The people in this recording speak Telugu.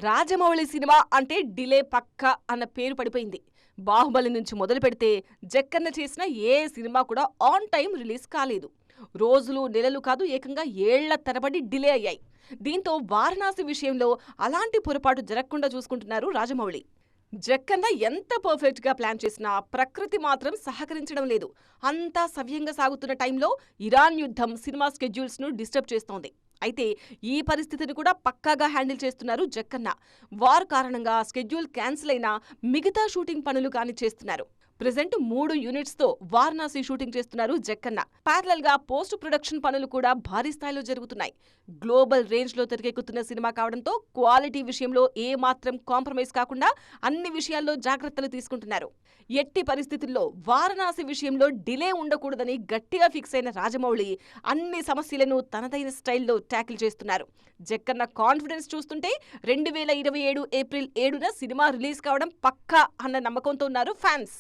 రాజమౌళి సినిమా అంటే డిలే పక్కా అన్న పేరు పడిపోయింది. బాహుబలి నుంచి మొదలు పెడితే జక్కన్న చేసిన ఏ సినిమా కూడా ఆన్ టైం రిలీజ్ కాలేదు. రోజులు నెలలు కాదు, ఏకంగా ఏళ్ల తరబడి డిలే అయ్యాయి. దీంతో వారణాసి విషయంలో అలాంటి పొరపాటు జరగకుండా చూసుకుంటున్నారు రాజమౌళి. జక్కన్న ఎంత పర్ఫెక్ట్ గా ప్లాన్ చేసినా ప్రకృతి మాత్రం సహకరించడం లేదు. అంతా సవ్యంగా సాగుతున్న టైంలో ఇరాన్ యుద్ధం సినిమా స్కెడ్యూల్స్ ను డిస్టర్బ్ చేస్తోంది. అయితే ఈ పరిస్థితిని కూడా పక్కాగా హ్యాండిల్ చేస్తున్నారు జక్కన్న. వార్ కారణంగా స్కెడ్యూల్ క్యాన్సిల్ అయినా మిగతా షూటింగ్ పనులు కానిచ్చేస్తున్నారు. ప్రెజెంట్ 3 యూనిట్స్ తో వారణాసి షూటింగ్ చేస్తున్నారు జక్కన్న. ప్యారలల్ గా పోస్ట్ ప్రొడక్షన్ పనులు కూడా భారీ స్థాయిలో జరుగుతున్నాయి. గ్లోబల్ రేంజ్ లో తెరకెక్కుతున్న సినిమా కావడంతో క్వాలిటీ విషయంలో ఏ మాత్రం కాంప్రమైజ్ కాకుండా అన్ని విషయాల్లో జాగ్రత్తలు తీసుకుంటున్నారు. ఎట్టి పరిస్థితుల్లో వారణాసి విషయంలో డిలే ఉండకూడదని గట్టిగా ఫిక్స్ అయిన రాజమౌళి అన్ని సమస్యలను తనదైన స్టైల్లో ట్యాకిల్ చేస్తున్నారు. జక్కన్న కాన్ఫిడెన్స్ చూస్తుంటే 2027 ఏప్రిల్ 7న సినిమా రిలీజ్ కావడం పక్కా అన్న నమ్మకంతో ఉన్నారు ఫ్యాన్స్.